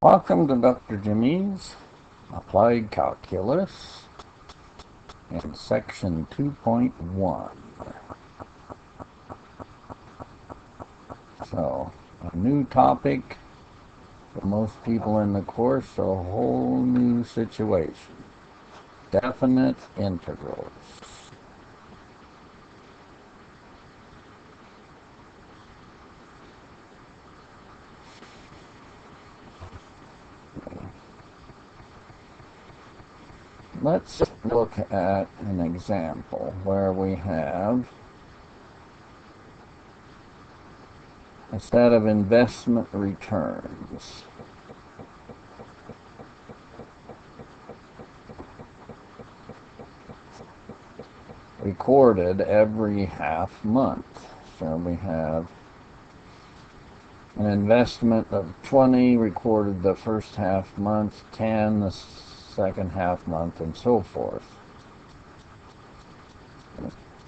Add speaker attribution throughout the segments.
Speaker 1: Welcome to Dr. Jimmy's Applied Calculus in Section 2.1. So, a new topic for most people in the course, a whole new situation. Definite integrals. Let's look at an example where we have a set of investment returns. Recorded every half month. So we have an investment of 20 recorded the first half month, 10 the second half month, and so forth.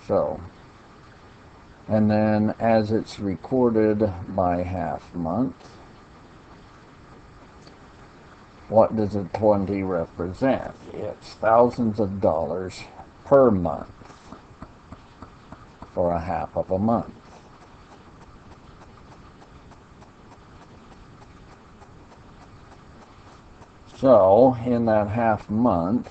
Speaker 1: So, and then as it's recorded by half month, what does a 20 represent? It's thousands of dollars per month for a half of a month. So, in that half month,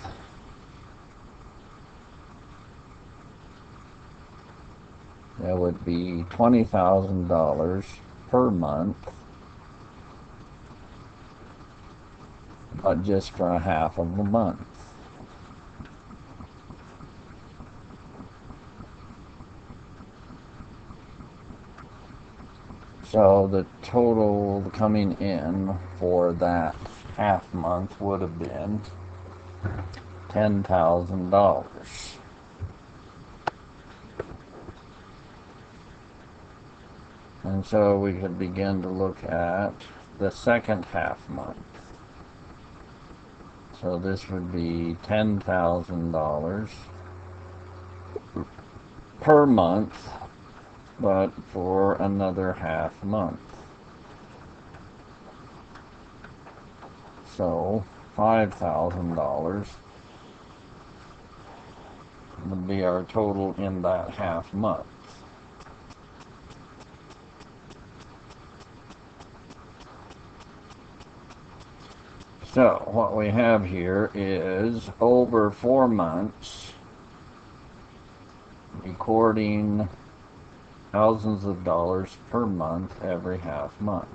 Speaker 1: there would be $20,000 per month, but just for a half of a month. So the total coming in for that half month would have been $10,000. And so we could begin to look at the second half month. So this would be $10,000 per month, but for another half month. So $5,000 would be our total in that half month. So what we have here is over 4 months, recording thousands of dollars per month every half month.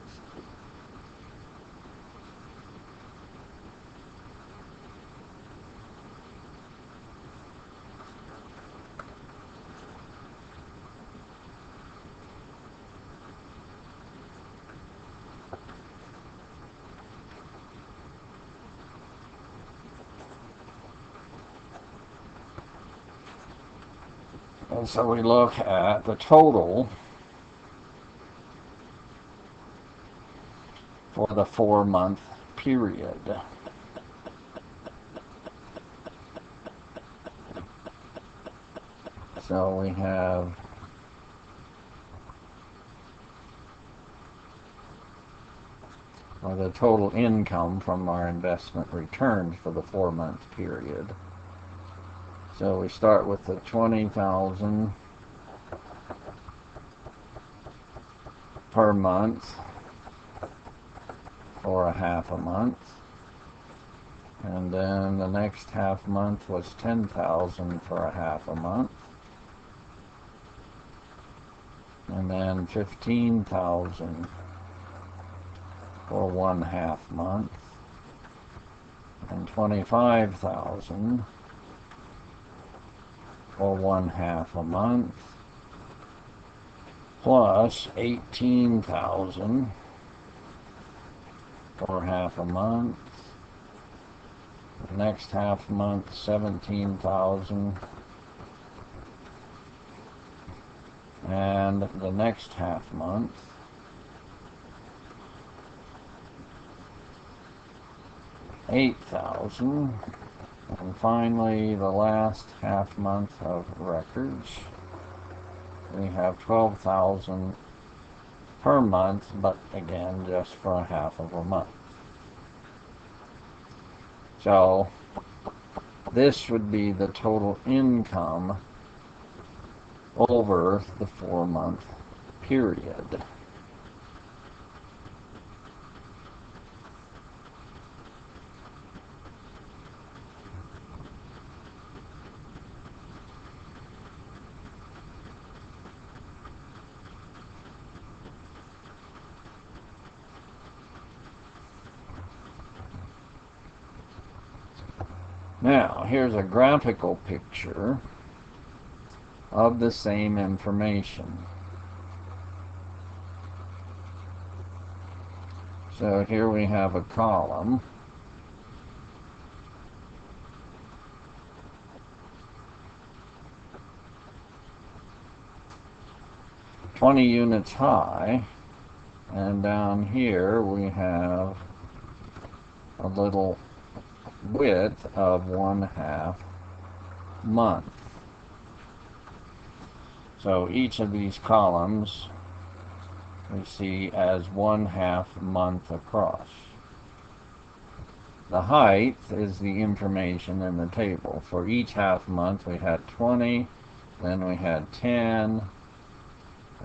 Speaker 1: And so we look at the total for the 4-month period. So we have the total income from our investment returns for the 4-month period. So we start with the 20,000 per month for a half a month, and then the next half month was 10,000 for a half a month, and then 15,000 for 1 half month, and 25,000 for 1 half a month, plus 18,000 for half a month. The next half month, 17,000, and the next half month, 8,000, and finally the last half month of records, we have 12,000 per month, but again just for a half of a month. So this would be the total income over the 4-month period. Now, here's a graphical picture of the same information. So here we have a column. "20 units high," and down here we have a little width of 1/2 month. So each of these columns we see as 1/2 month across. The height is the information in the table. For each half month we had 20, then we had 10,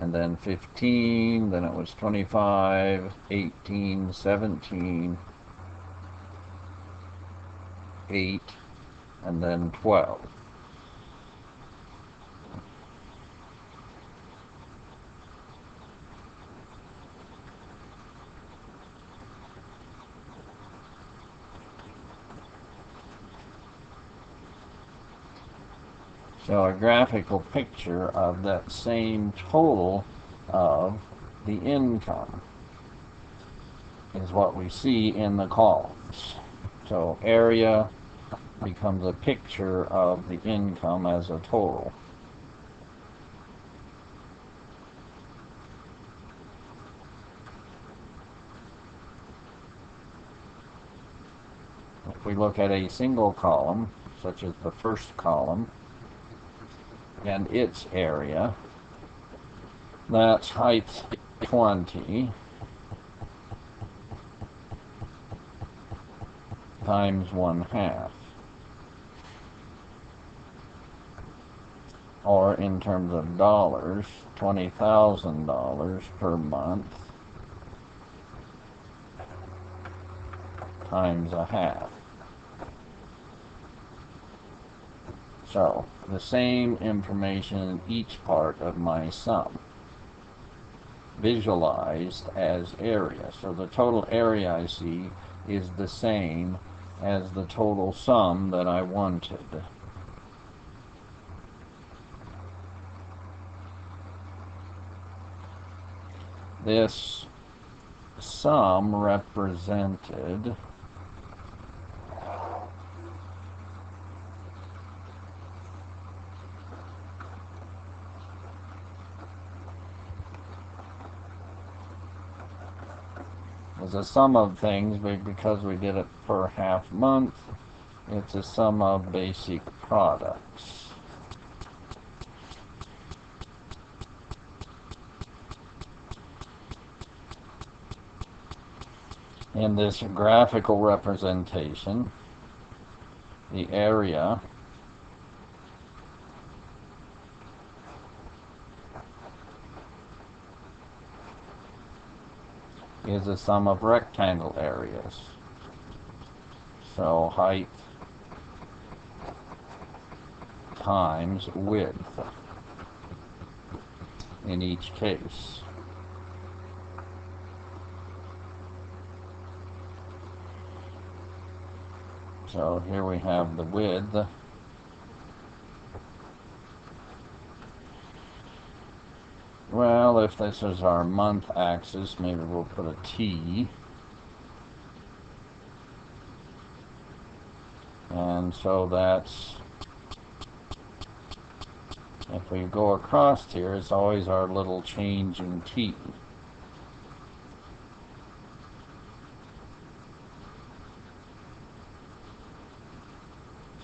Speaker 1: and then 15, then it was 25, 18, 17, 8, and then 12. So a graphical picture of that same total of the income is what we see in the columns. So area becomes a picture of the income as a total. If we look at a single column, such as the first column, and its area, that's height 20 times 1/2. Or in terms of dollars, $20,000 per month times 1/2. So the same information in each part of my sum, visualized as area. So the total area I see is the same as the total sum that I wanted. This sum represented is a sum of things, but because we did it per half month, it's a sum of basic products. In this graphical representation, the area is a sum of rectangle areas. So height times width in each case. So here we have the width. Well, if this is our month axis, maybe we'll put a T. And so that's, if we go across here, it's always our little change in T.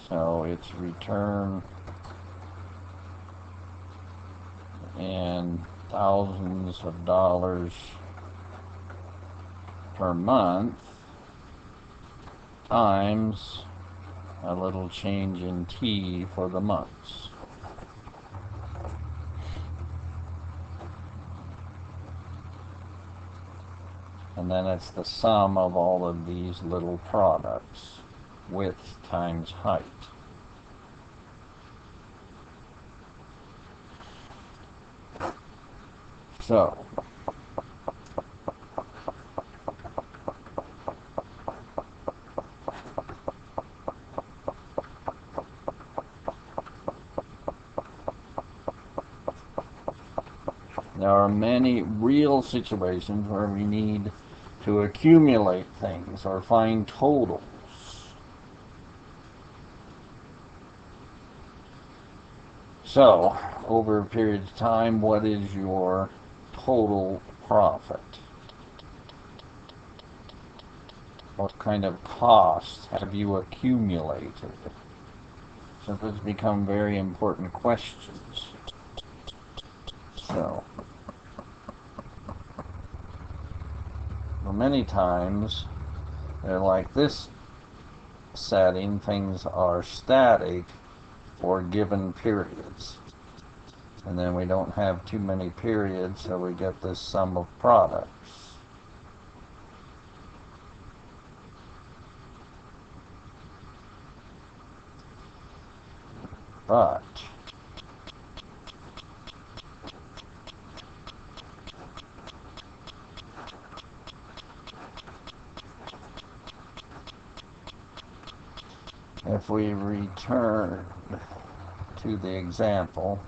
Speaker 1: So it's return in thousands of dollars per month times a little change in t for the months. And then it's the sum of all of these little products, width times height. So, there are many real situations where we need to accumulate things or find totals. So, over a period of time, what is your total profit? What kind of costs have you accumulated? So those become very important questions. So, well, many times they're like this setting, things are static for given periods. And then we don't have too many periods, so we get this sum of products. But if we return to the example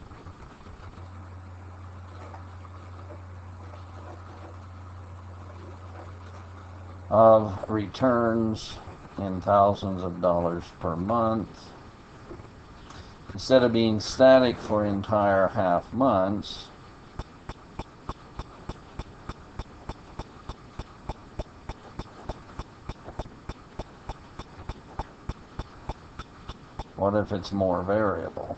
Speaker 1: of returns in thousands of dollars per month, instead of being static for entire half months, what if it's more variable?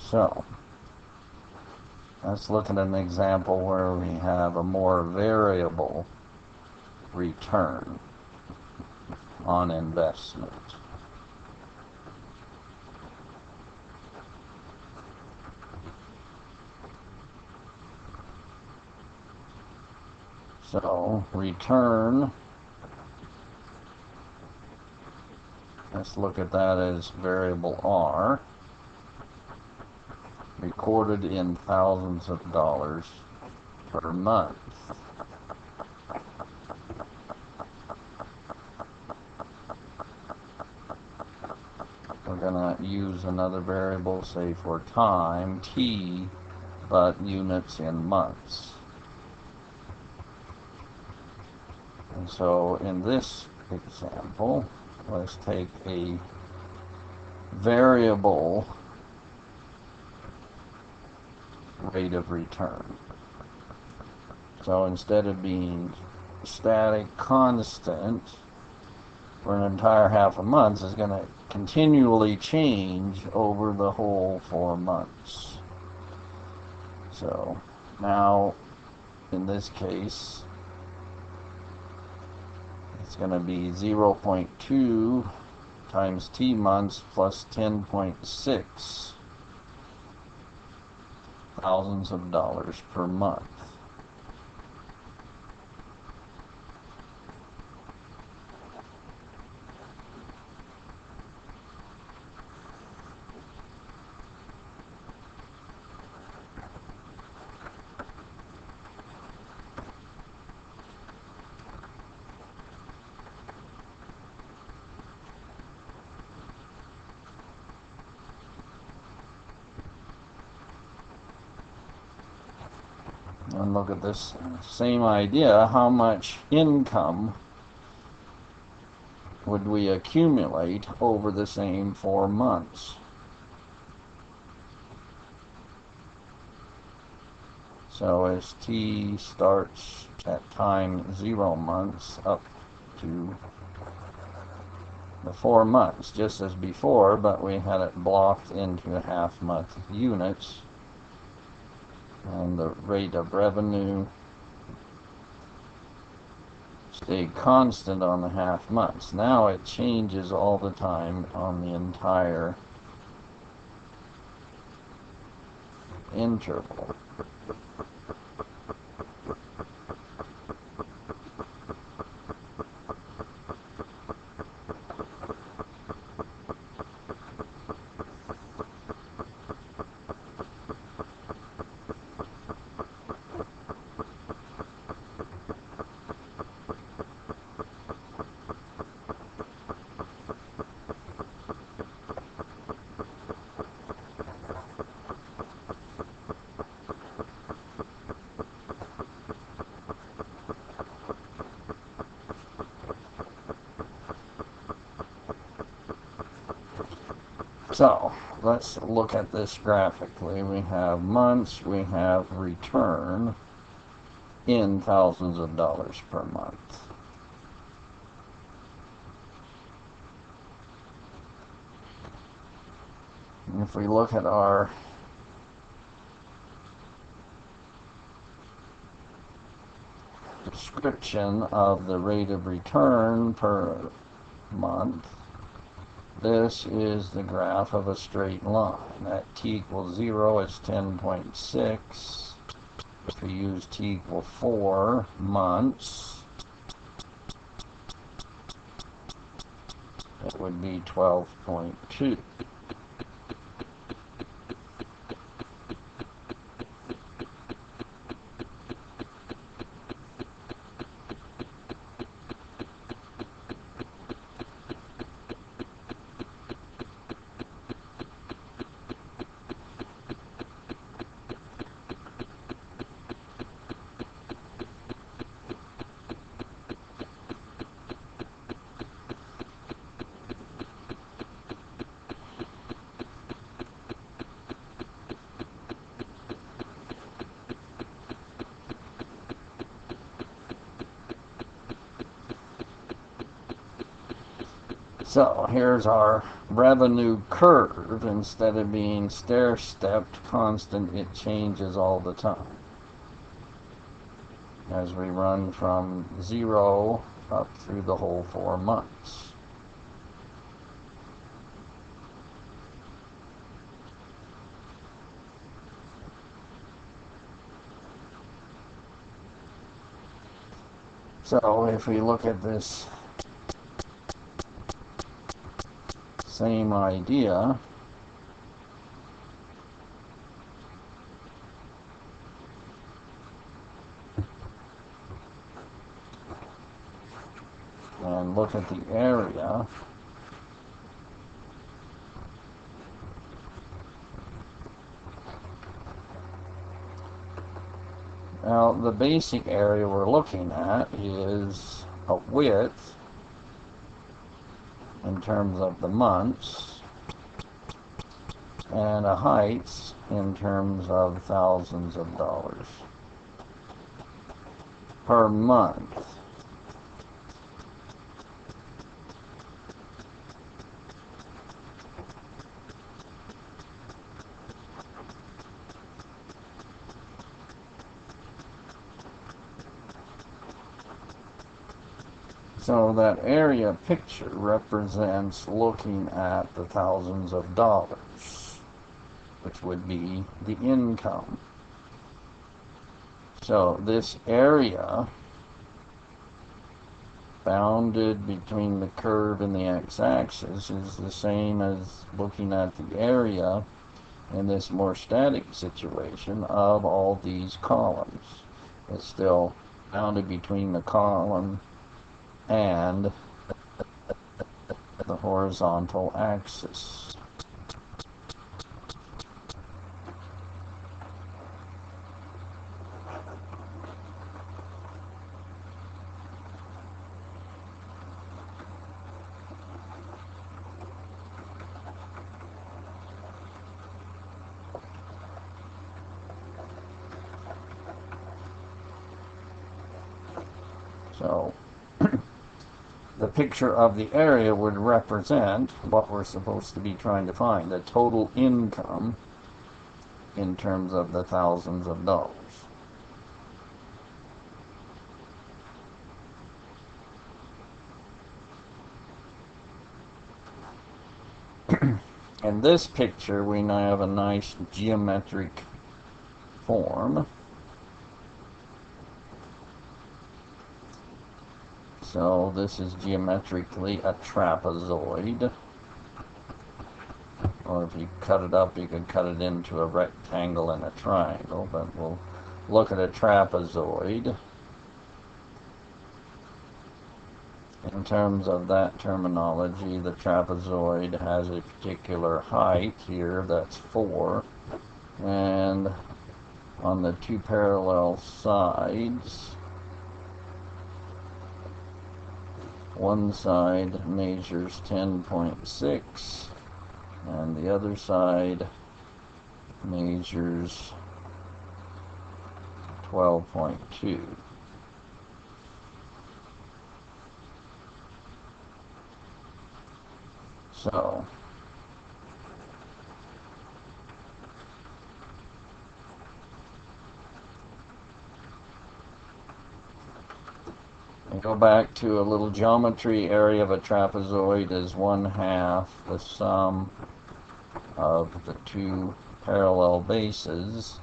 Speaker 1: So, let's look at an example where we have a more variable return on investment. So, return, let's look at that as variable R, recorded in thousands of dollars per month. We're going to use another variable, say for time, T, but units in months. And so in this example, let's take a variable rate of return. So instead of being static constant for an entire half a month, is going to continually change over the whole 4 months. So now in this case it's going to be 0.2 times T months plus 10.6 thousands of dollars per month. And look at this same idea. How much income would we accumulate over the same 4 months? So as t starts at time 0 months up to the 4 months, just as before, but we had it blocked into half-month units, and the rate of revenue stayed constant on the half months. Now it changes all the time on the entire interval. So let's look at this graphically. We have months, we have return in thousands of dollars per month. And if we look at our description of the rate of return per month, this is the graph of a straight line. At t equals 0, it's 10.6. If we use t equal 4 months, it would be 12.2. So here's our revenue curve. Instead of being stair-stepped constant, it changes all the time as we run from 0 up through the whole 4 months. So if we look at this same idea, and look at the area, now the basic area we're looking at is a width in terms of the months, and a height in terms of thousands of dollars per month. So that area picture represents looking at the thousands of dollars, which would be the income. So this area bounded between the curve and the x-axis is the same as looking at the area in this more static situation of all these columns. It's still bounded between the column and the horizontal axis. So the picture of the area would represent what we're supposed to be trying to find, the total income in terms of the thousands of dollars. In this picture, we now have a nice geometric form. So this is geometrically a trapezoid. Or if you cut it up, you could cut it into a rectangle and a triangle, but we'll look at a trapezoid. In terms of that terminology, the trapezoid has a particular height here, that's 4, and on the two parallel sides, one side measures 10.6 and the other side measures 12.2. So we go back to a little geometry. Area of a trapezoid is 1/2 the sum of the two parallel bases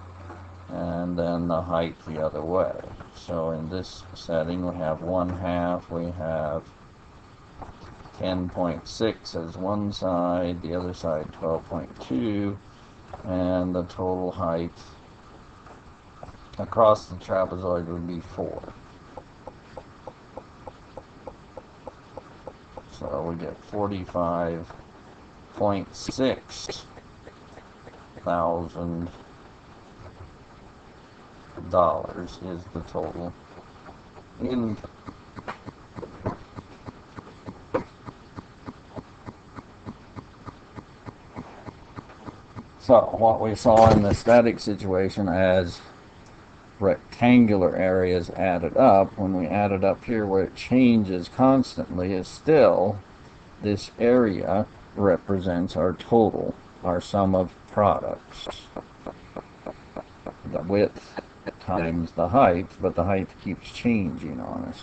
Speaker 1: and then the height the other way. So in this setting we have 1/2, we have 10.6 as one side, the other side 12.2, and the total height across the trapezoid would be 4. So we get $45.6 thousand is the total income. So what we saw in the static situation as rectangular areas added up, when we add it up here where it changes constantly, is still this area represents our total, our sum of products. The width times the height, but the height keeps changing on us.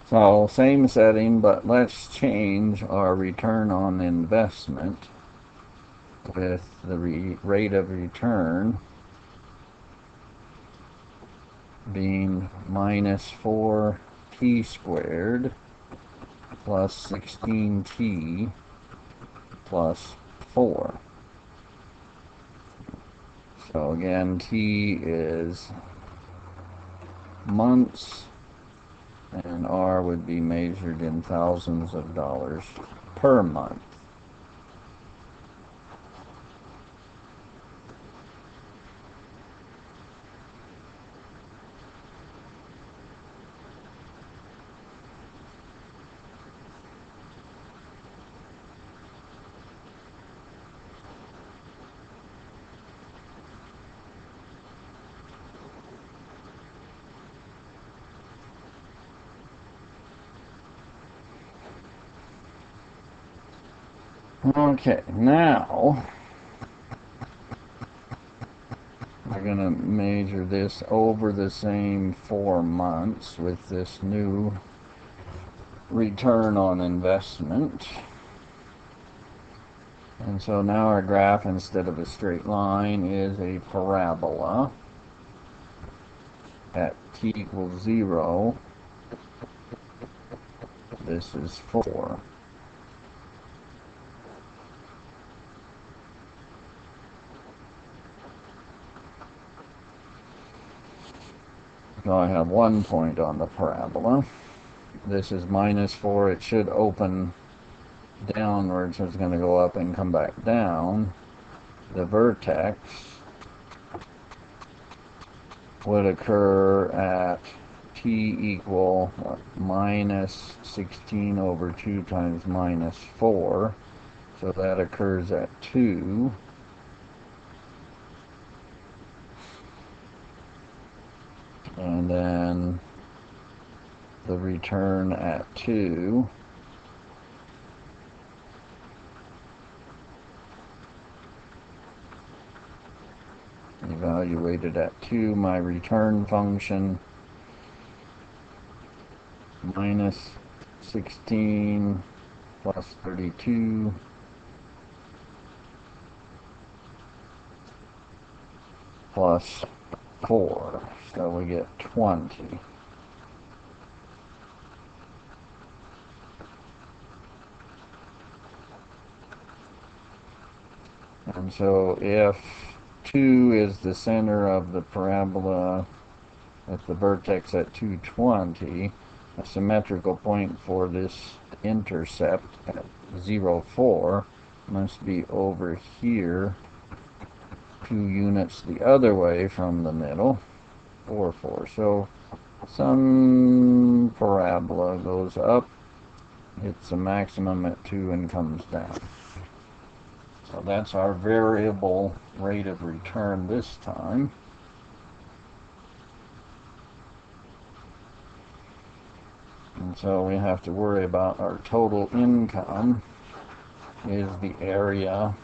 Speaker 1: So same setting, but let's change our return on investment with the rate of return being minus 4t squared plus 16t plus 4. So again, t is months, and R would be measured in thousands of dollars per month. Okay, now we're going to measure this over the same 4 months with this new return on investment. And so now our graph, instead of a straight line, is a parabola. At t equals 0, this is 4. So I have 1 point on the parabola. This is -4. It should open downwards, so it's going to go up and come back down. The vertex would occur at t equal -16 over 2 times -4. So that occurs at 2. And then the return at 2. Evaluated at 2, my return function -16 plus 32 plus 4, so we get 20. And so if 2 is the center of the parabola at the vertex at 220, a symmetrical point for this intercept at 0, 4 must be over here 2 units the other way from the middle, 4, 4. So some parabola goes up, hits the maximum at 2 and comes down. So that's our variable rate of return this time. And so we have to worry about our total income is the area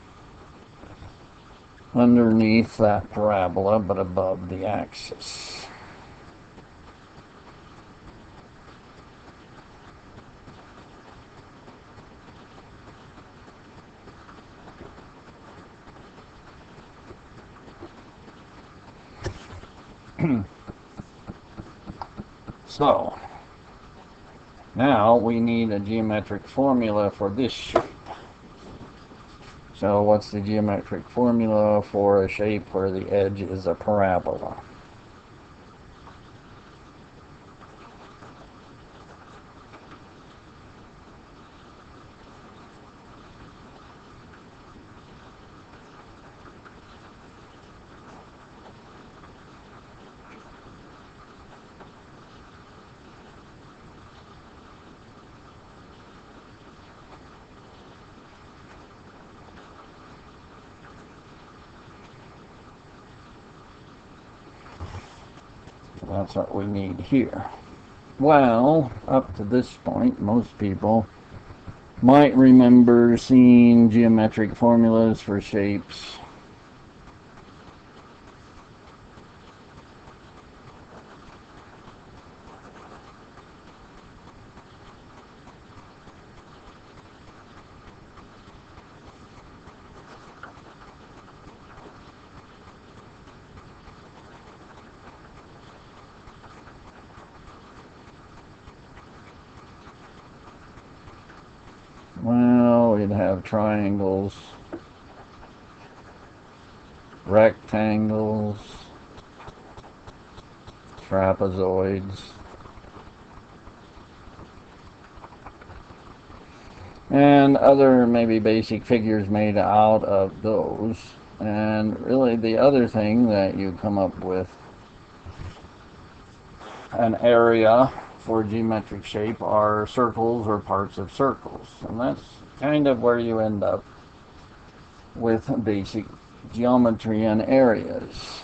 Speaker 1: underneath that parabola but above the axis. So now we need a geometric formula for this shape. So what's the geometric formula for a shape where the edge is a parabola? That's what we need here. Well, up to this point, most people might remember seeing geometric formulas for shapes. Well, we'd have triangles, rectangles, trapezoids, and other maybe basic figures made out of those. And really the other thing that you come up with an area for geometric shape are circles or parts of circles. And that's kind of where you end up with basic geometry and areas.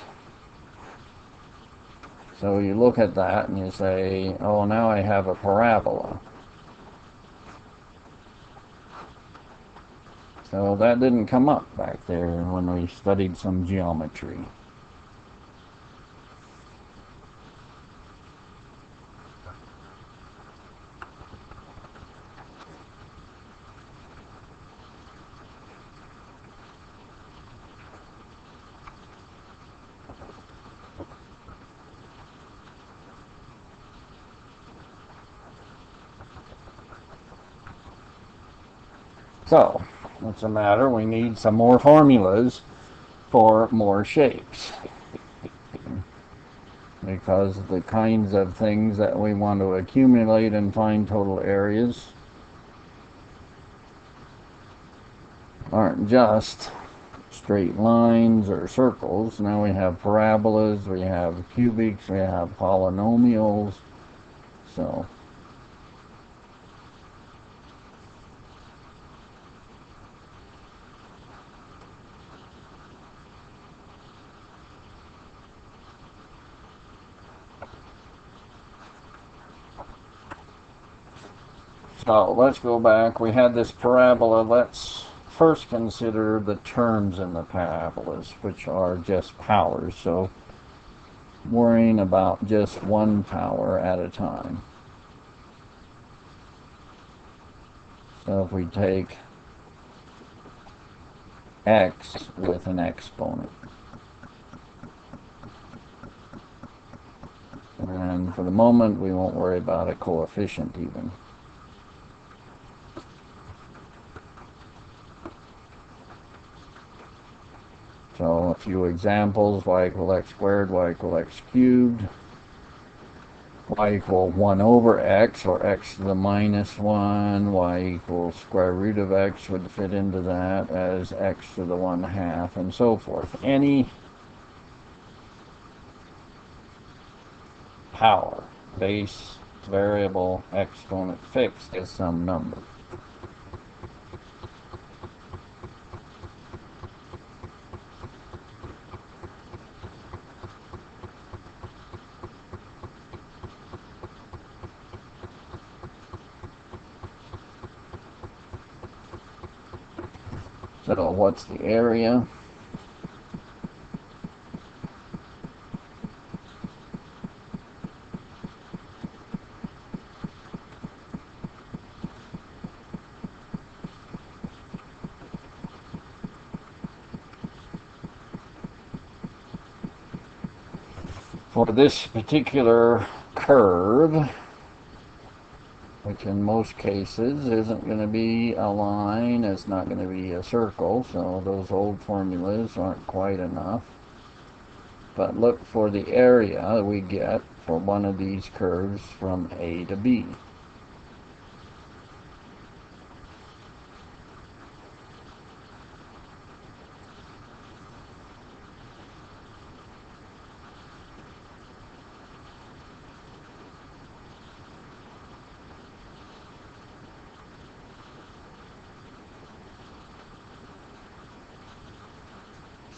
Speaker 1: So you look at that and you say, oh, now I have a parabola. So that didn't come up back there when we studied some geometry. So, what's the matter? We need some more formulas for more shapes. because the kinds of things that we want to accumulate and find total areas aren't just straight lines or circles. Now we have parabolas, we have cubics, we have polynomials. So let's go back. We had this parabola. Let's first consider the terms in the parabolas, which are just powers. So worrying about just one power at a time. So if we take x with an exponent, and for the moment we won't worry about a coefficient even. So a few examples: y equal x squared, y equal x cubed, y equal 1 over x, or x to the minus 1, y equals square root of x would fit into that as x to the 1/2, and so forth. Any power, base, variable, exponent, fixed is some number. So what's the area? For this particular curve, which in most cases isn't going to be a line, it's not going to be a circle, so those old formulas aren't quite enough. But look for the area we get for one of these curves from A to B.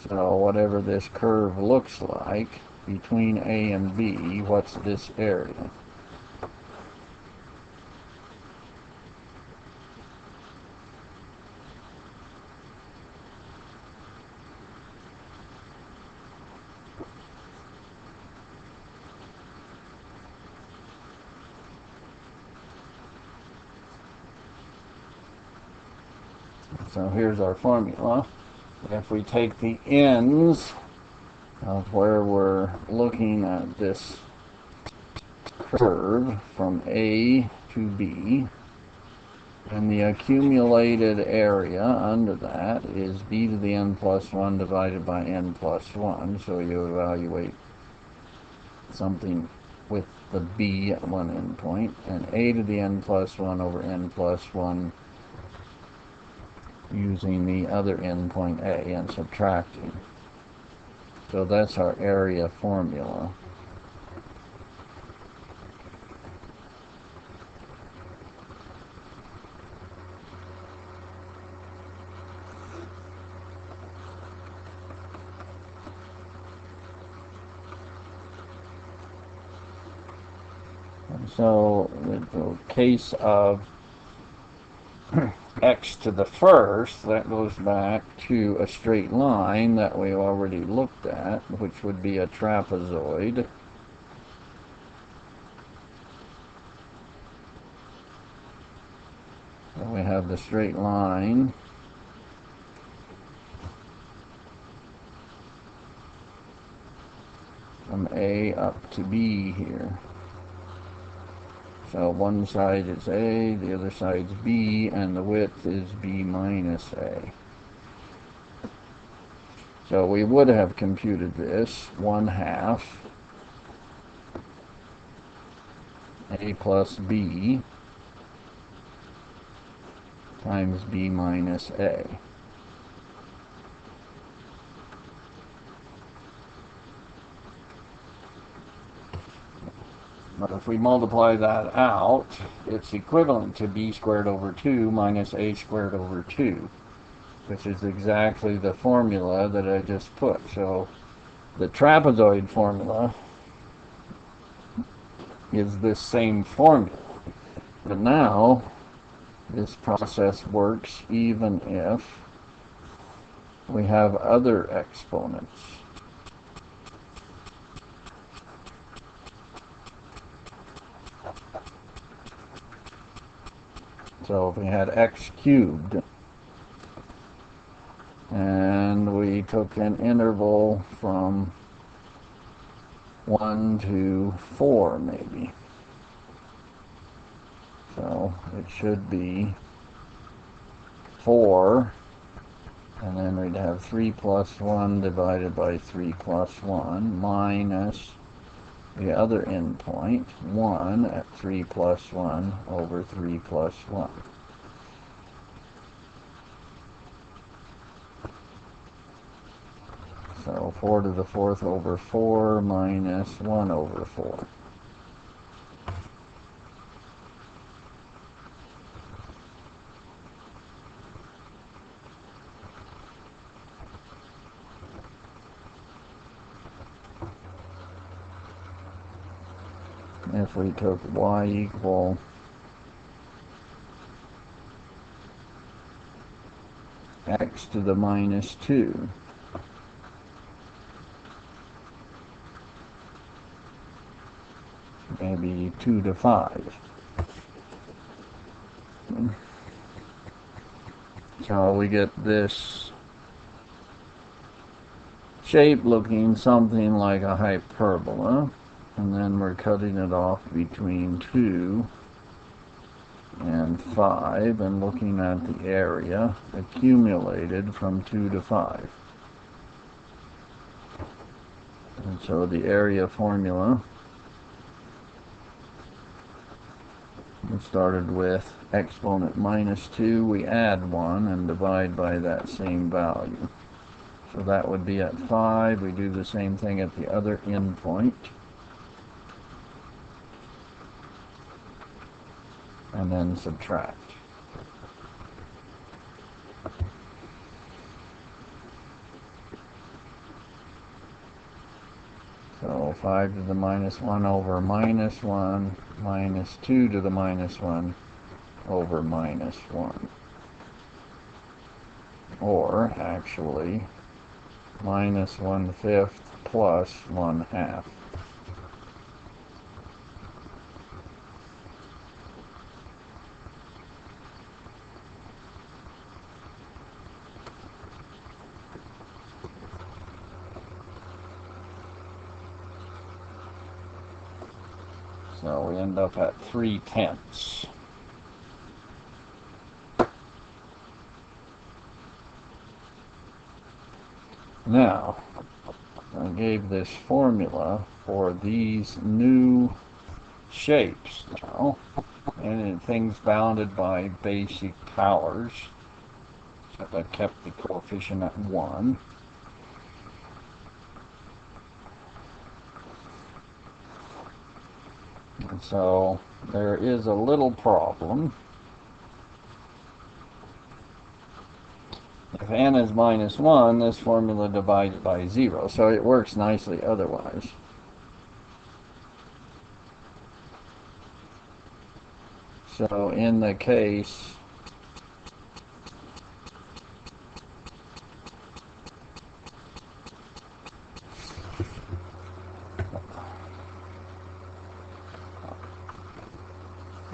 Speaker 1: So whatever this curve looks like between A and B, what's this area? So here's our formula. If we take the ends of where we're looking at this curve from A to B, and the accumulated area under that is b to the n plus 1 divided by n plus 1. So you evaluate something with the b at one endpoint, and a to the n plus 1 over n plus 1 using the other endpoint a and subtracting. So that's our area formula. So in the case of x to the first, that goes back to a straight line that we already looked at, which would be a trapezoid. So we have the straight line. From A up to B here. So one side is A, the other side's B, and the width is B minus A. So we would have computed this 1/2 A plus B times B minus A. But if we multiply that out, it's equivalent to B squared over 2 minus A squared over 2, which is exactly the formula that I just put. So the trapezoid formula is this same formula. But now, this process works even if we have other exponents. So if we had x cubed, and we took an interval from 1 to 4 maybe. So it should be 4, and then we'd have 3 plus 1 divided by 3 plus 1 minus the other endpoint, 1 at 3 plus 1 over 3 plus 1. So 4 to the 4th over 4 minus 1 over 4. If we took y equal x to the minus 2, maybe 2 to 5. So we get this shape looking something like a hyperbola, and then we're cutting it off between 2 and 5 and looking at the area accumulated from 2 to 5. And so the area formula, we started with exponent minus 2, we add 1 and divide by that same value. So that would be at 5. We do the same thing at the other endpoint. And then subtract. So 5 to the minus 1 over minus 1 minus 2 to the minus 1 over minus 1. Or, actually, minus 1/5 plus 1/2. So we end up at 3/10. Now, I gave this formula for these new shapes now, and things bounded by basic powers, except I kept the coefficient at 1. And so there is a little problem. If n is minus 1, this formula divides by 0, so it works nicely otherwise. So in the case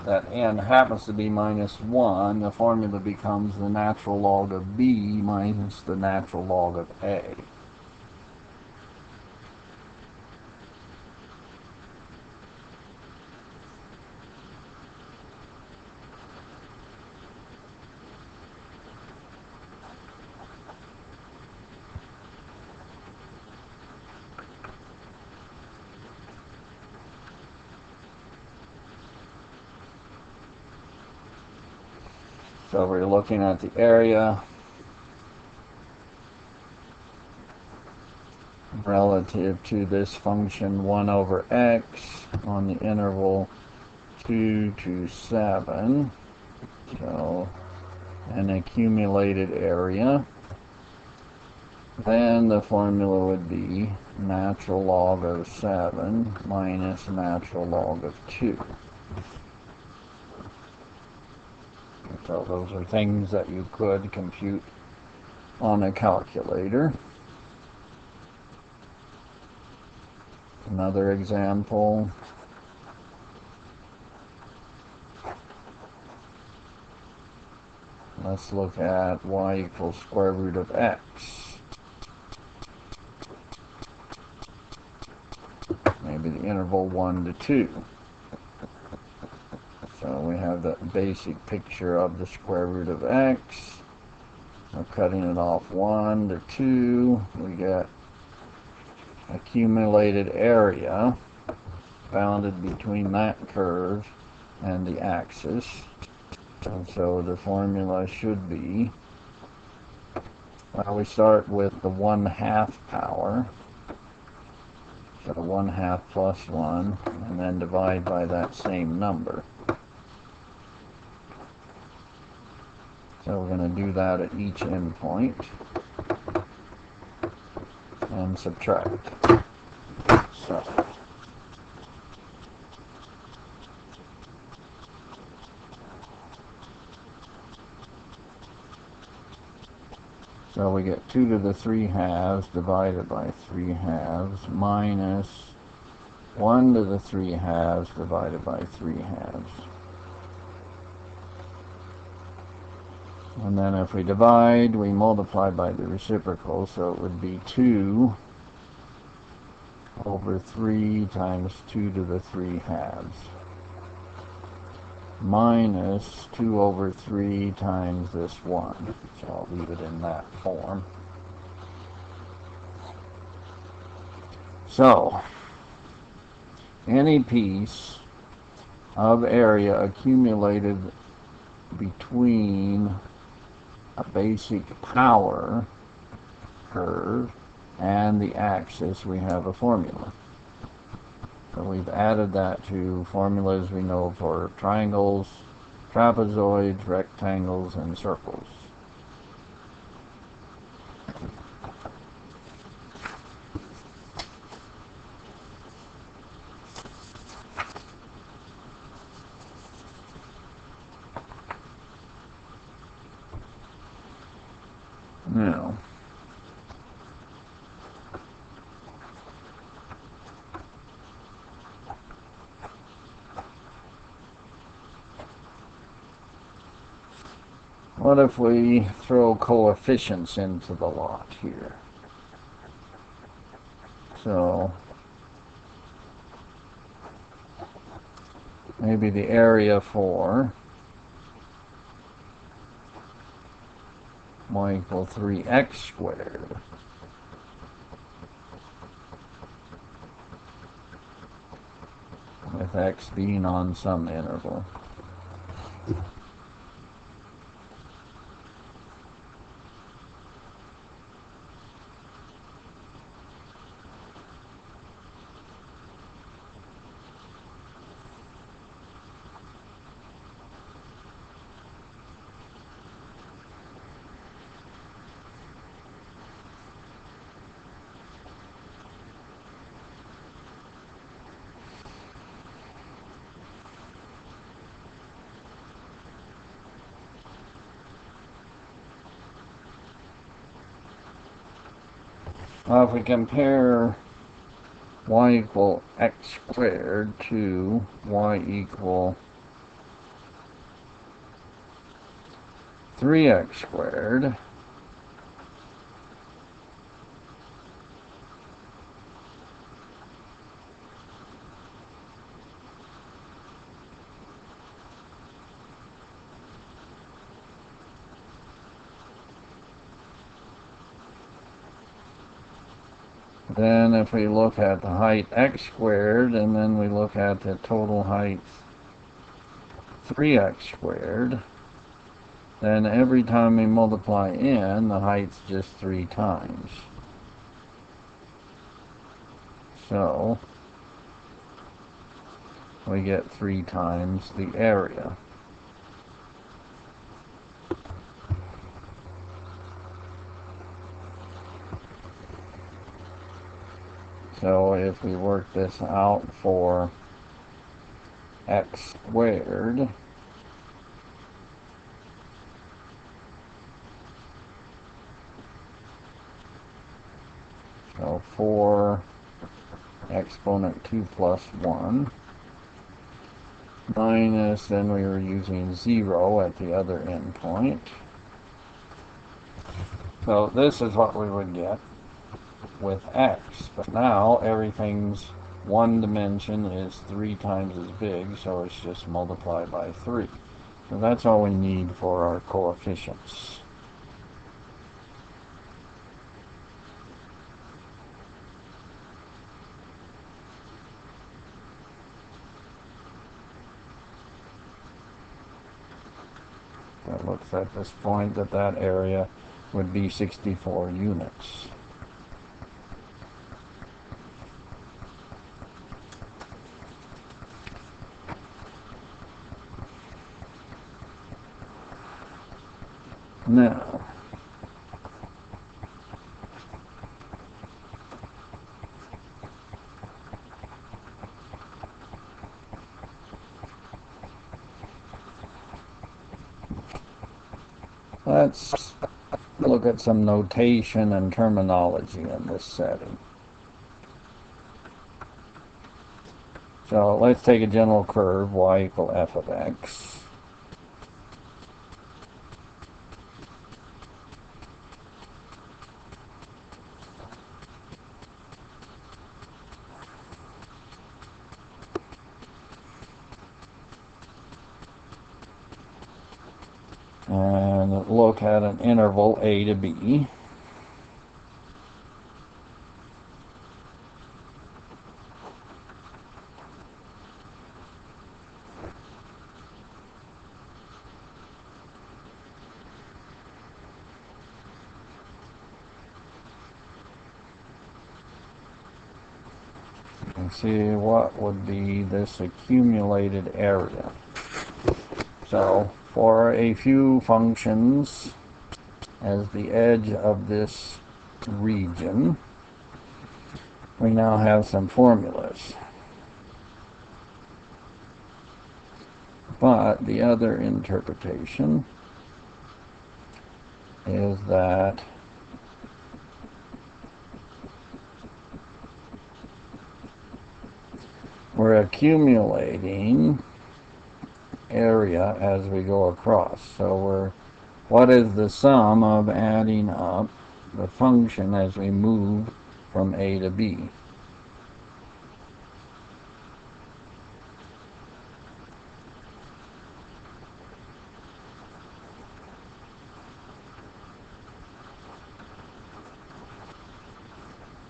Speaker 1: that n happens to be minus 1, the formula becomes the natural log of b minus the natural log of a. So we're looking at the area relative to this function 1 over x on the interval 2 to 7. So an accumulated area. Then the formula would be natural log of 7 minus natural log of 2. So those are things that you could compute on a calculator. Another example. Let's look at y equals square root of x. Maybe the interval 1 to 2. So we have the basic picture of the square root of x. We're cutting it off 1 to 2. We get accumulated area bounded between that curve and the axis. And so the formula should be, well, we start with the 1/2 power. So 1/2 plus 1, and then divide by that same number. So we're going to do that at each endpoint and subtract. So we get 2 to the 3 halves divided by 3 halves minus 1 to the 3 halves divided by 3 halves. And then if we divide, we multiply by the reciprocal, so it would be 2 over 3 times 2 to the 3 halves minus 2 over 3 times this 1. So I'll leave it in that form. So, any piece of area accumulated between a basic power curve and the axis, we have a formula. So we've added that to formulas we know for triangles, trapezoids, rectangles, and circles. Now, what if we throw coefficients into the lot here? So maybe the area for y equals 3x squared. With x being on some interval. Well, if we compare y equal x squared to y equal 3x squared, then if we look at the height x squared, and then we look at the total height 3x squared, then every time we multiply n, the height's just 3 times. So we get 3 times the area. So if we work this out for x squared, so 4 exponent 2 plus 1 minus, then we were using 0 at the other endpoint. So this is what we would get with x. But now everything's one dimension is 3 times as big, so it's just multiplied by 3. So that's all we need for our coefficients. That looks at this point that area would be 64 units. Now, let's look at some notation and terminology in this setting. So let's take a general curve, y equal f of x. And look at an interval a to b. And see what would be this accumulated area. So for a few functions as the edge of this region, we now have some formulas. But the other interpretation is that we're accumulating area as we go across. So what is the sum of adding up the function as we move from a to b?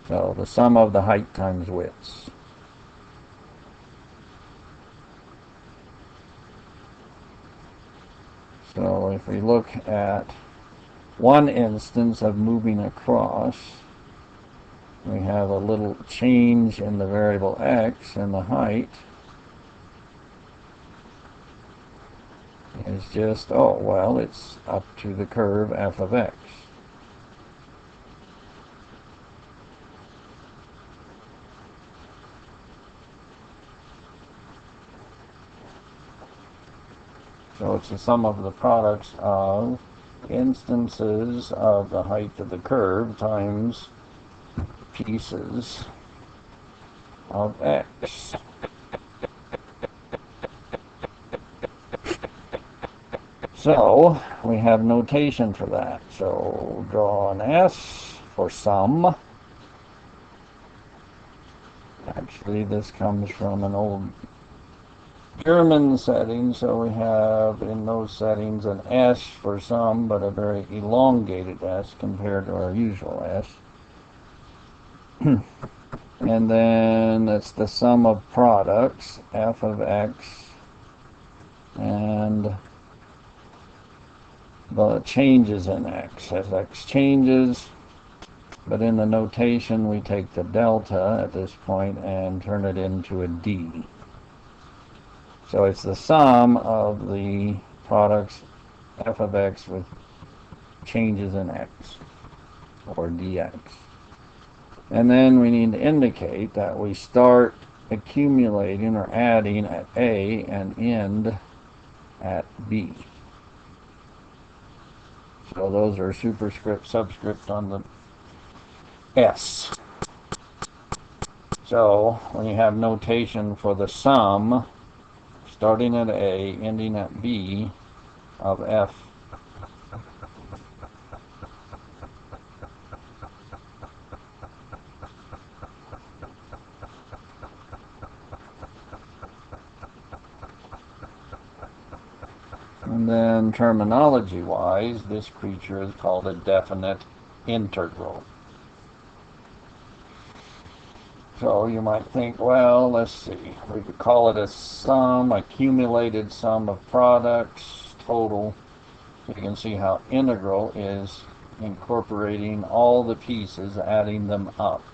Speaker 1: So the sum of the height times widths. So if we look at one instance of moving across, we have a little change in the variable x, and the height is just, oh, well, it's up to the curve f of x. So it's the sum of the products of instances of the height of the curve times pieces of x. So we have notation for that. So draw an S for sum. Actually, this comes from an old German setting, so we have in those settings an S for sum, but a very elongated S compared to our usual S. And then it's the sum of products, f of x, and the changes in x. As x changes, but in the notation we take the delta at this point and turn it into a d. So it's the sum of the products f of x with changes in x, or dx. And then we need to indicate that we start accumulating or adding at A and end at B. So those are superscript, subscript on the S. So when you have notation for the sum, starting at A, ending at B, of f and then terminology-wise, this creature is called a definite integral. So you might think, well, let's see, we could call it a sum, accumulated sum of products, total. So you can see how integral is incorporating all the pieces, adding them up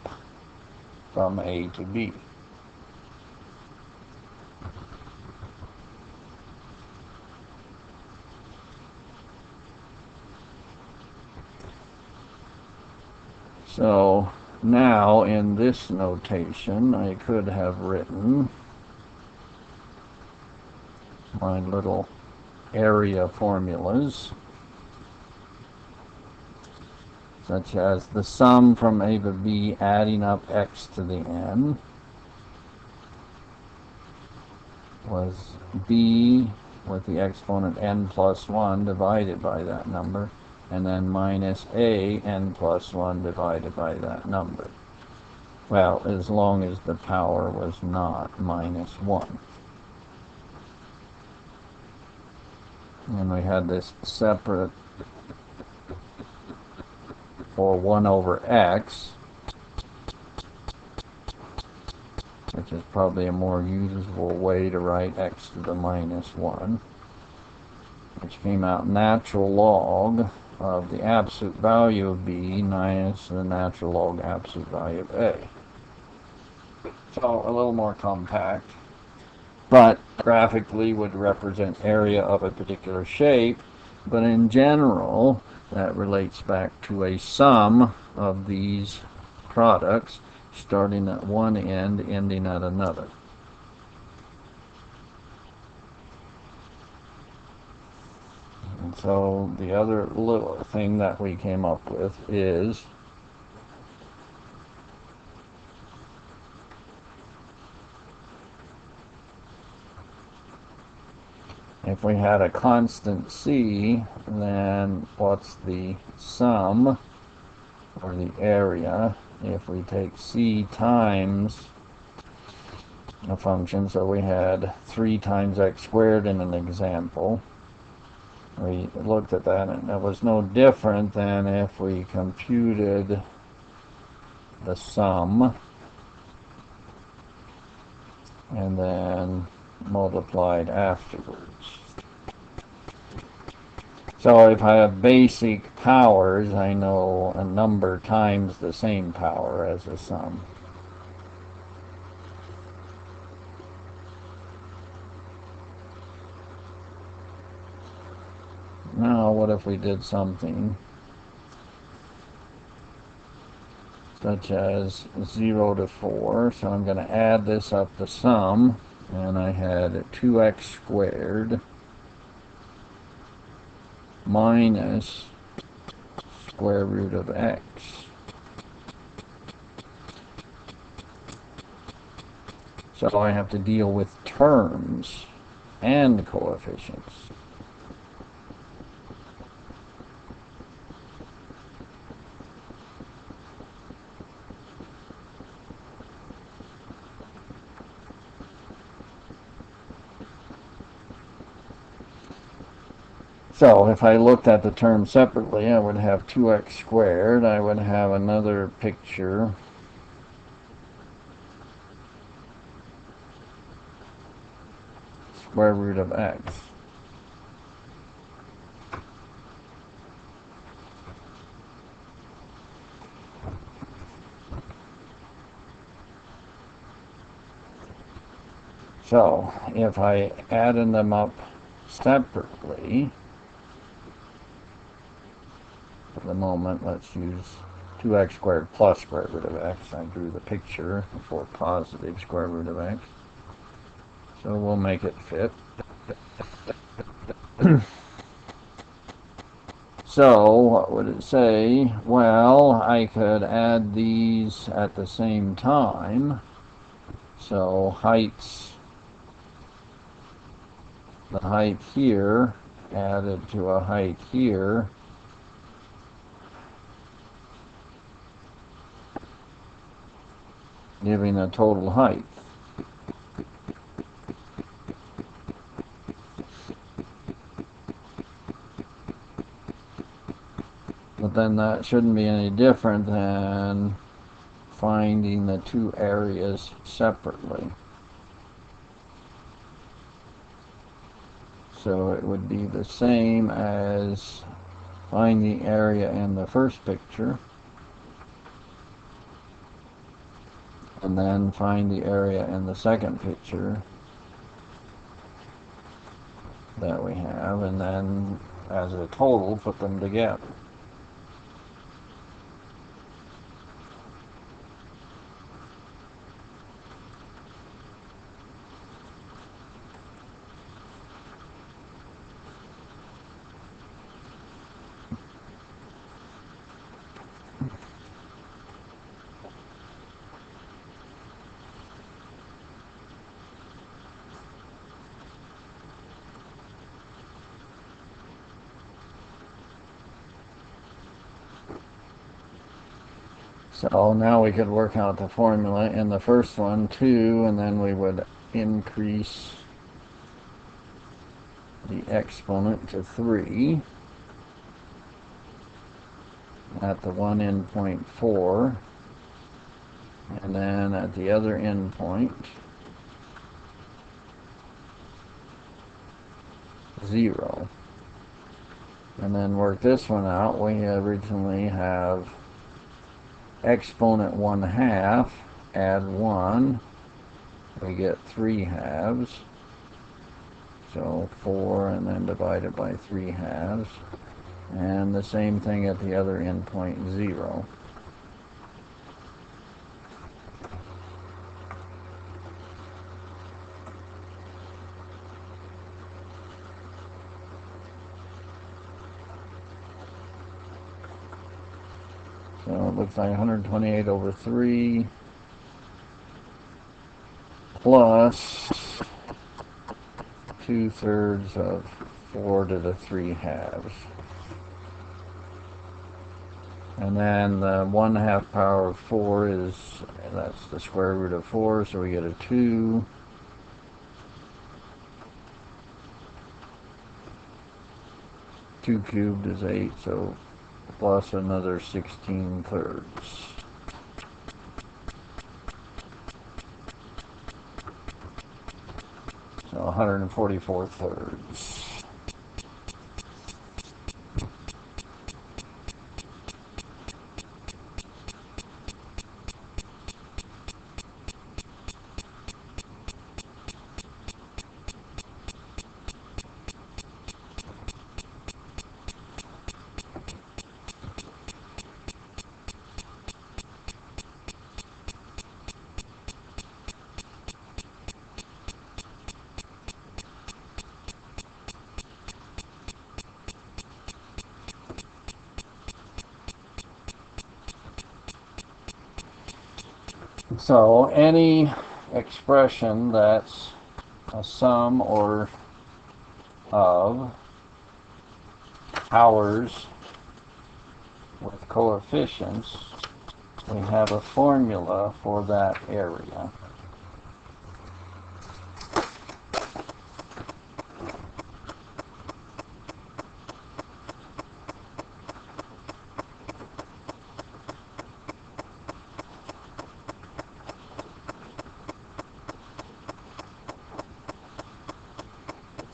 Speaker 1: from A to B. So now in this notation I could have written my little area formulas, such as the sum from A to B adding up x to the n was b with the exponent n plus 1 divided by that number, and then minus a n plus 1 divided by that number. Well, as long as the power was not minus 1. And we had this separate for 1 over x, which is probably a more usable way to write x to the minus 1, which came out natural log of the absolute value of b minus the natural log absolute value of a. So a little more compact, but graphically would represent area of a particular shape, but in general that relates back to a sum of these products starting at one end, ending at another. And so the other little thing that we came up with is if we had a constant c, then what's the sum or the area if we take c times a function? So we had 3 times x squared in an example. We looked at that and it was no different than if we computed the sum and then multiplied afterwards. So if I have basic powers, I know a number times the same power as a sum. Now what if we did something such as 0 to 4, so I'm going to add this up to sum, and I had 2x squared minus square root of x. So I have to deal with terms and coefficients. So if I looked at the terms separately, I would have 2x squared. I would have another picture square root of x. So if I added them up separately, for the moment, let's use 2x squared plus square root of x. I drew the picture for positive square root of x. So we'll make it fit. So what would it say? Well, I could add these at the same time. So the height here added to a height here, giving a total height. But then that shouldn't be any different than finding the two areas separately. So it would be the same as find the area in the first picture, and then find the area in the second picture that we have, and then as a total put them together. So now we could work out the formula in the first one, 2, and then we would increase the exponent to 3 at the one endpoint 4, and then at the other endpoint 0. And then work this one out. We originally have exponent 1/2, add 1, we get 3/2. So 4 and then divide it by 3/2. And the same thing at the other endpoint, 0. So it looks like 128 over 3 plus 2/3 of 4 to the 3/2. And then the 1/2 power of 4 that's the square root of 4, so we get a 2. Two cubed is 8, so plus another 16/3. So 144/3. So any expression that's a sum or of powers with coefficients, we have a formula for that area.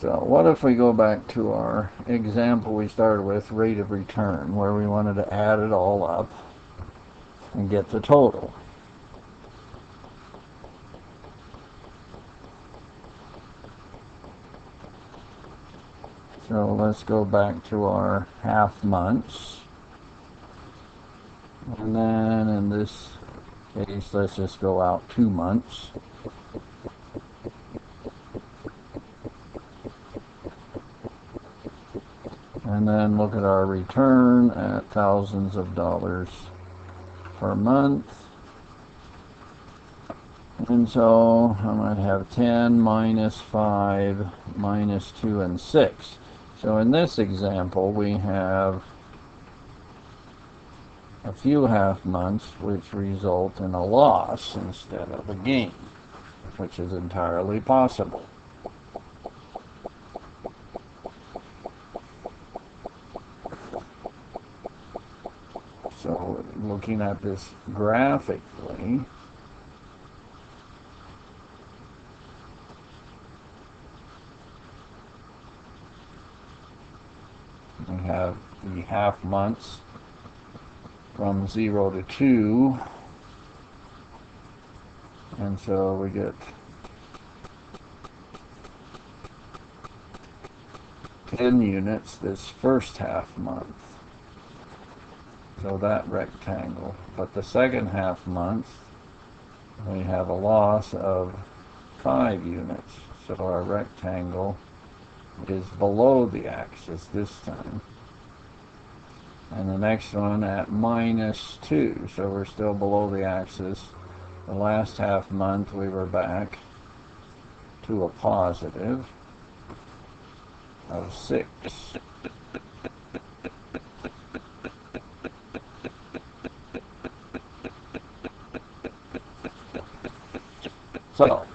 Speaker 1: So what if we go back to our example we started with, rate of return, where we wanted to add it all up and get the total. So let's go back to our half months. And then in this case, let's just go out 2 months. And then look at our return at thousands of dollars per month. And so I might have 10 minus 5 minus 2 and 6. So in this example, we have a few half months which result in a loss instead of a gain, which is entirely possible. So looking at this graphically, we have the half months from 0 to 2, and so we get 10 units this first half month. So that rectangle. But the second half month, we have a loss of 5 units. So our rectangle is below the axis this time. And the next one at minus 2. So we're still below the axis. The last half month we were back to a positive of 6. So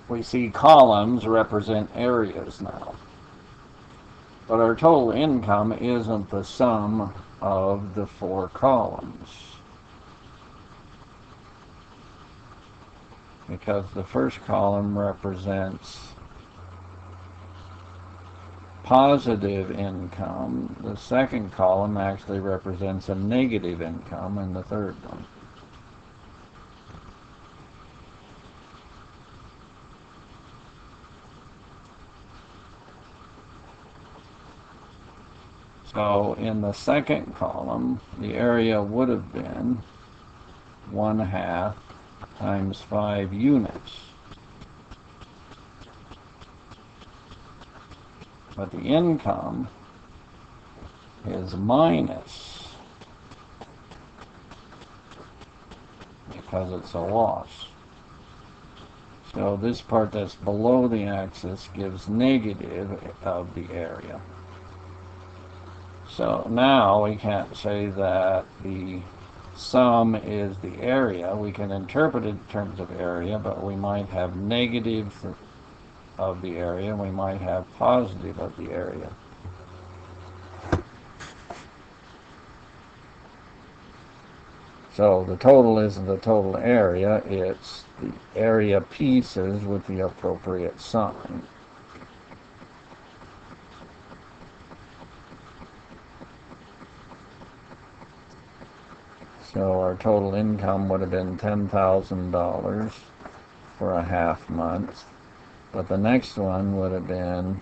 Speaker 1: we see columns represent areas now. But our total income isn't the sum of the 4 columns, because the first column represents positive income, the second column actually represents a negative income, and the third one. So in the second column, the area would have been 1/2 times 5 units. But the income is minus, because it's a loss. So this part that's below the axis gives negative of the area. So now we can't say that the sum is the area. We can interpret it in terms of area, but we might have negative of the area, and we might have positive of the area. So the total isn't the total area, it's the area pieces with the appropriate sign. So our total income would have been $10,000 for a half month. But the next one would have been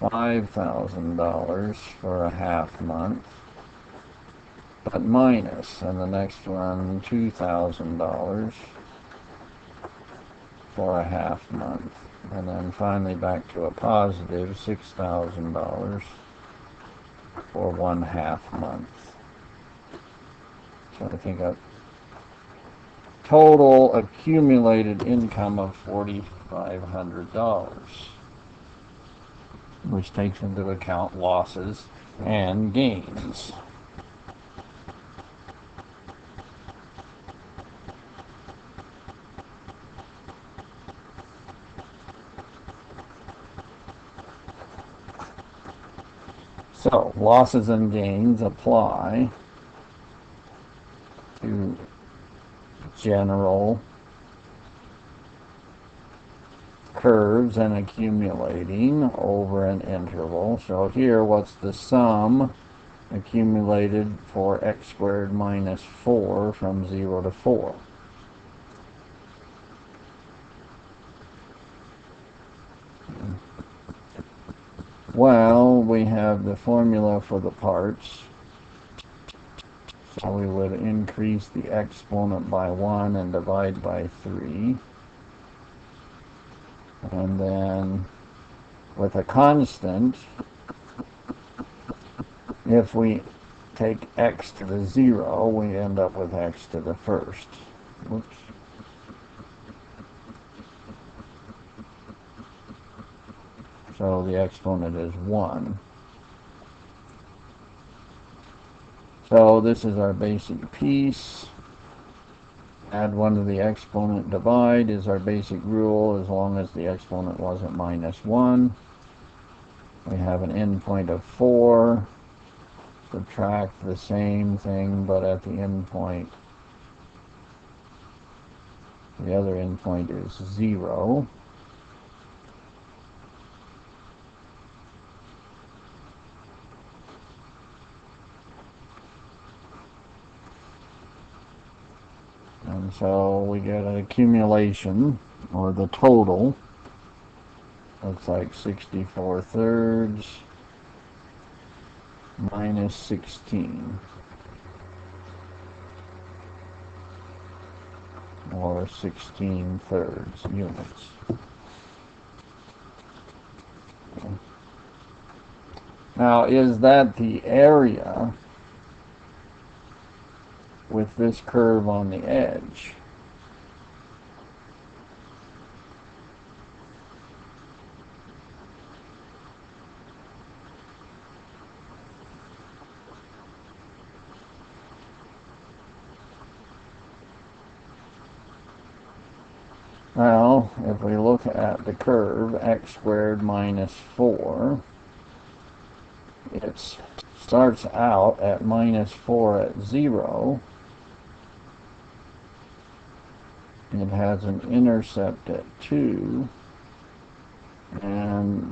Speaker 1: $5,000 for a half month, but minus, and the next one $2,000 for a half month, and then finally back to a positive $6,000 for 1/2 month. So I think a total accumulated income of $4,500, which takes into account losses and gains. So losses and gains apply to general curves and accumulating over an interval. So here, what's the sum accumulated for x squared minus 4 from 0 to 4? Well, we have the formula for the parts. So we would increase the exponent by 1 and divide by 3. And then with a constant, if we take x to the 0, we end up with x to the first. Whoops. So the exponent is 1. So this is our basic piece. Add 1 to the exponent, divide is our basic rule as long as the exponent wasn't minus 1. We have an endpoint of 4. Subtract the same thing, but at the endpoint, the other endpoint is 0. And so we get an accumulation, or the total, looks like 64 thirds minus 16, or 16 thirds units. Now, is that the area with this curve on the edge? Well, if we look at the curve, x squared minus 4, it starts out at minus 4 at 0. It has an intercept at 2,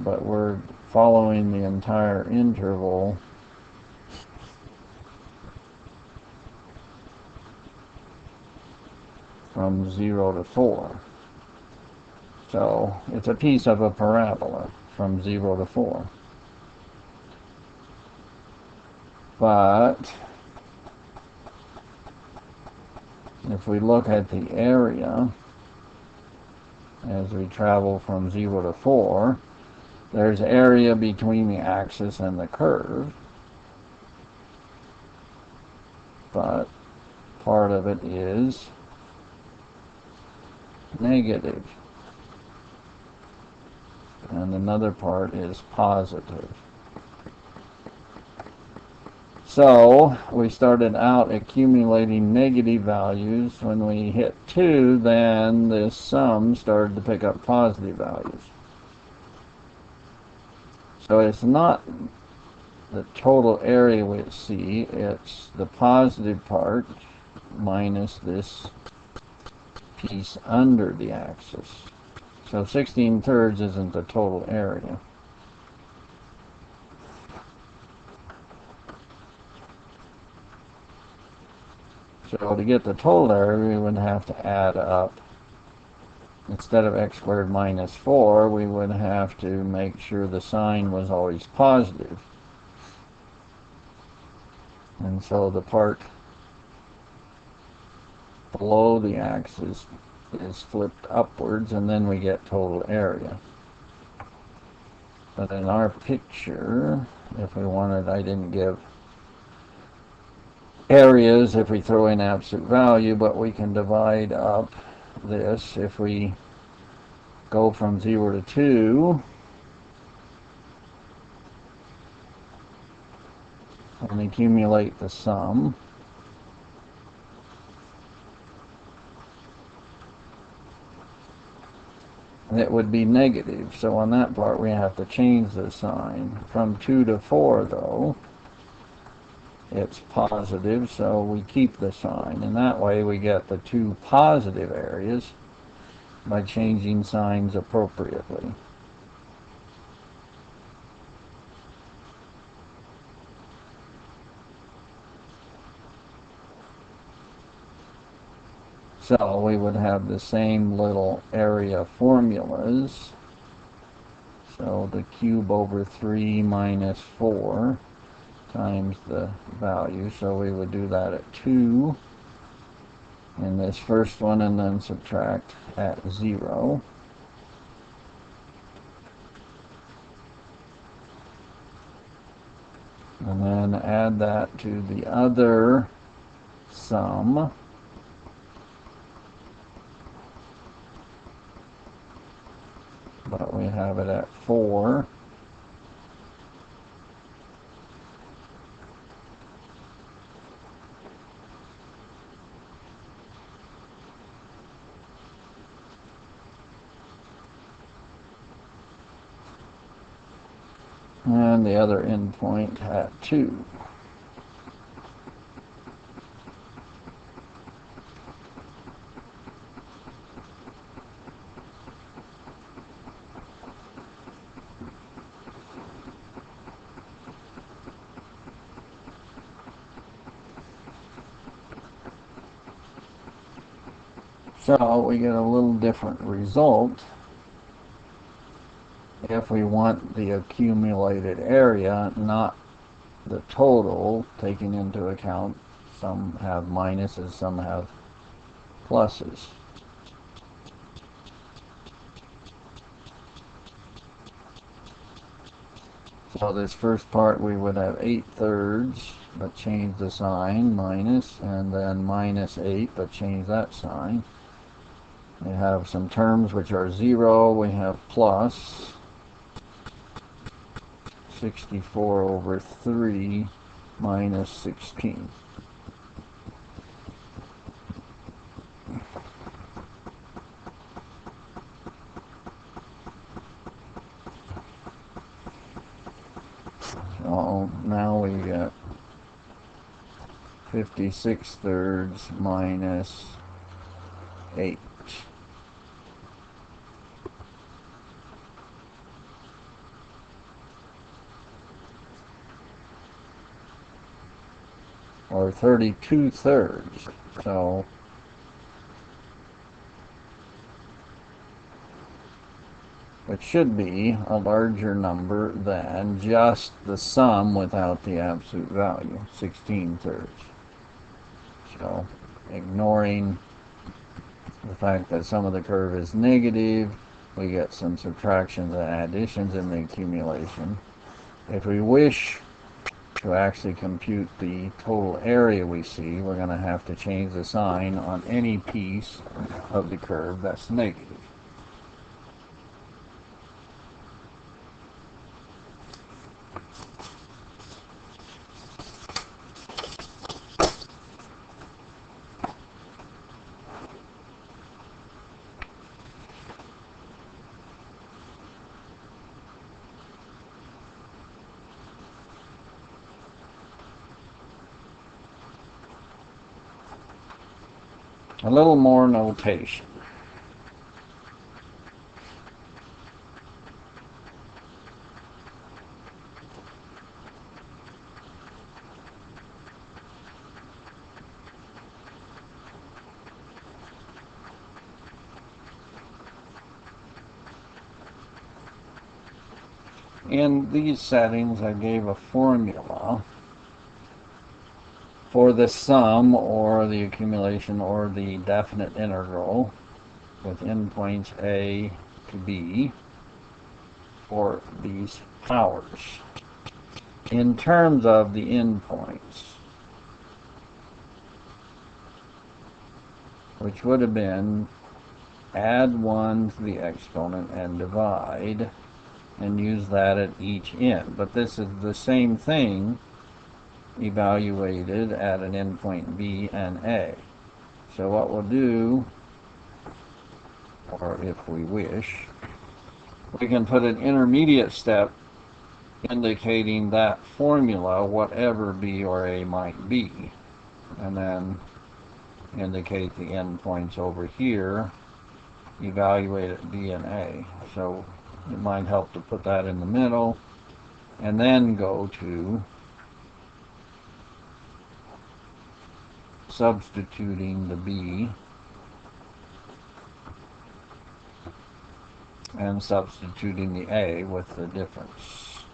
Speaker 1: but we're following the entire interval from 0 to 4. So it's a piece of a parabola from 0 to 4. But if we look at the area as we travel from 0 to 4, there's area between the axis and the curve, but part of it is negative, and another part is positive. So we started out accumulating negative values. When we hit 2, then this sum started to pick up positive values. So it's not the total area we see, it's the positive part minus this piece under the axis. So 16 thirds isn't the total area. So to get the total area, we would have to add up. Instead of x squared minus 4, we would have to make sure the sign was always positive. And so the part below the axis is flipped upwards, and then we get total area. But in our picture, if we wanted, I didn't give areas if we throw in absolute value, but we can divide up this. If we go from 0 to 2 and accumulate the sum, it would be negative. So on that part we have to change the sign. From 2 to 4 though, it's positive, so we keep the sign, and that way we get the two positive areas by changing signs appropriately. So we would have the same little area formulas. So the cube over 3 minus 4 times the value. So we would do that at 2 in this first one, and then subtract at 0. And then add that to the other sum. But we have it at 4. And the other endpoint at 2. So we get a little different result if we want the accumulated area, not the total, taking into account some have minuses, some have pluses. So this first part we would have 8/3, but change the sign, minus, and then minus 8, but change that sign. We have some terms which are 0, we have plus 64 over 3 minus 16. So now we get 56/3 minus 8. Or 32/3. So it should be a larger number than just the sum without the absolute value, 16/3. So ignoring the fact that some of the curve is negative, we get some subtractions and additions in the accumulation. If we wish to actually compute the total area we see, we're going to have to change the sign on any piece of the curve that's negative. A little more notation. In these settings, I gave a formula for the sum or the accumulation or the definite integral with endpoints A to B for these powers. In terms of the endpoints, which would have been add 1 to the exponent and divide, and use that at each end. But this is the same thing evaluated at an endpoint B and A. So what we'll do, or if we wish, we can put an intermediate step indicating that formula, whatever B or A might be, and then indicate the endpoints over here, evaluate at B and A. So it might help to put that in the middle, and then go to substituting the B and substituting the a with the difference.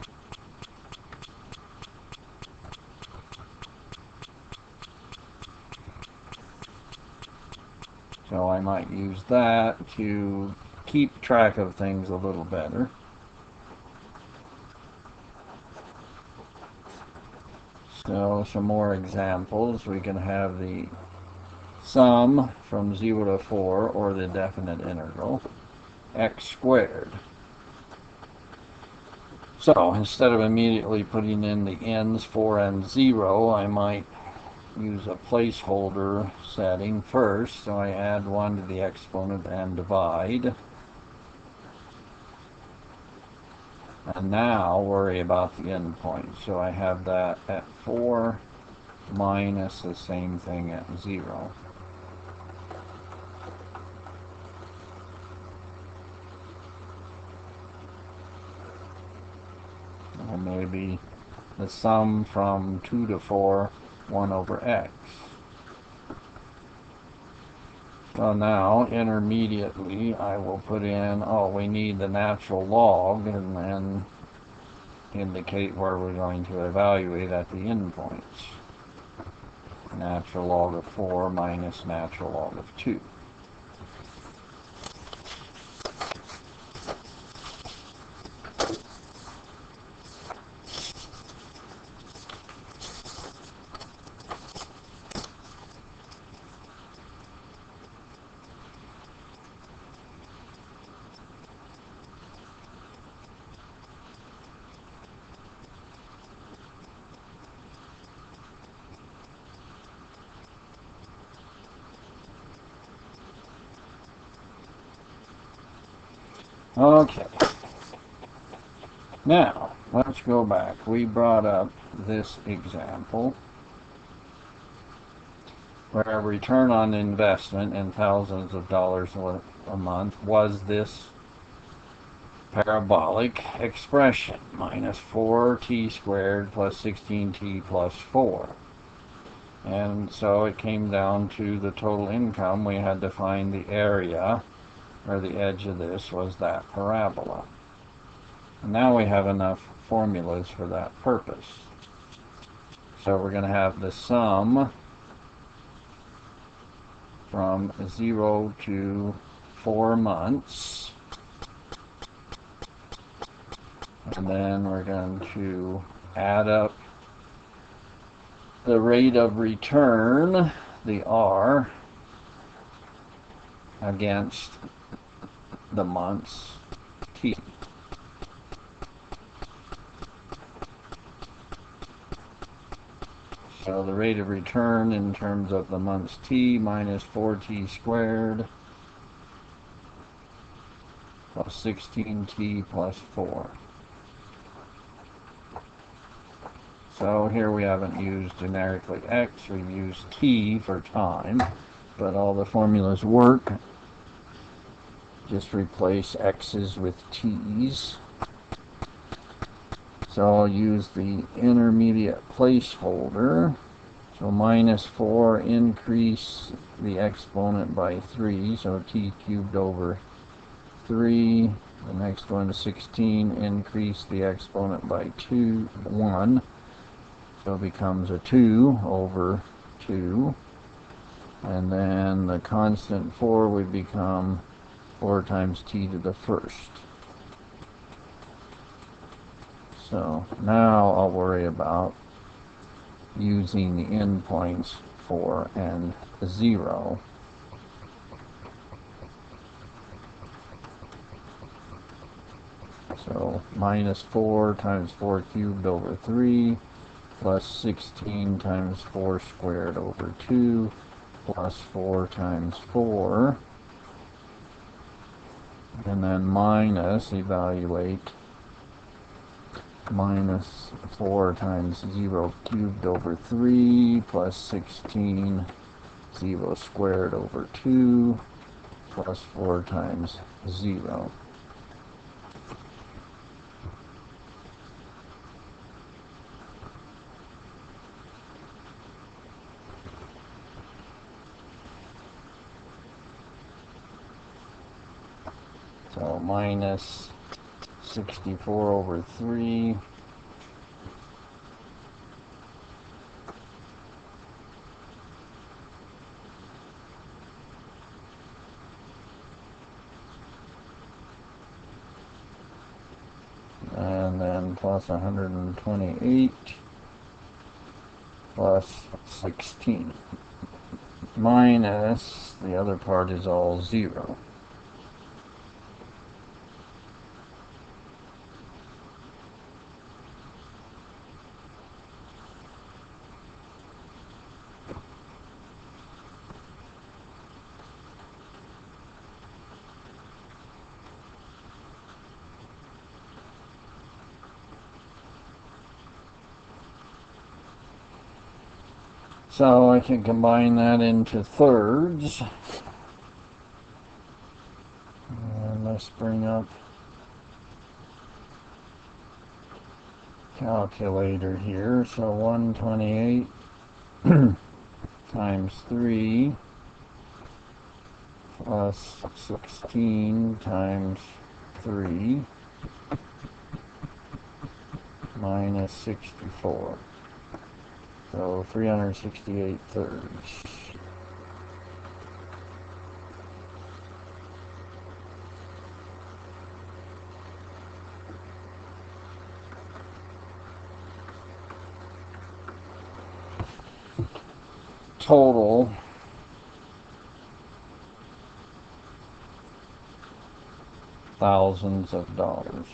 Speaker 1: So I might use that to keep track of things a little better. So some more examples. We can have the sum from 0 to 4, or the definite integral, x squared. So instead of immediately putting in the n's 4 and 0, I might use a placeholder setting first. So I add 1 to the exponent and divide. And now worry about the endpoint. So I have that at 4 minus the same thing at 0. Or maybe the sum from 2 to 4, 1 over x. So now, intermediately, I will put in, we need the natural log, and then indicate where we're going to evaluate at the endpoints. Natural log of 4 minus natural log of 2. Okay, now let's go back. We brought up this example where return on investment in thousands of dollars a month was this parabolic expression, minus 4t squared plus 16t plus 4. And so it came down to the total income. We had to find the area, or the edge of this was that parabola. And now we have enough formulas for that purpose. So we're going to have the sum from 0 to 4 months. And then we're going to add up the rate of return, the R, against the months T. So the rate of return in terms of the months T minus 4t squared plus 16t plus 4. So here we haven't used generically x, we've used t for time, but all the formulas work. Just replace x's with t's. So I'll use the intermediate placeholder. So minus 4, increase the exponent by 3, so t cubed over 3. The next one is 16, increase the exponent by 1. So it becomes a 2 over 2. And then the constant 4 would become 4 times t to the first. So now I'll worry about using the endpoints 4 and 0. So minus 4 times 4 cubed over 3 plus 16 times 4 squared over 2 plus 4 times 4. And then minus, evaluate, minus 4 times 0 cubed over 3 plus 16 0 squared over 2 plus 4 times 0. So So minus 64 over 3. And then plus 128 plus 16. Minus, the other part is all 0. So I can combine that into thirds. And let's bring up calculator here. So 128 times 3 plus 16 times 3 minus 64. So 368 thirds. Total thousands of dollars.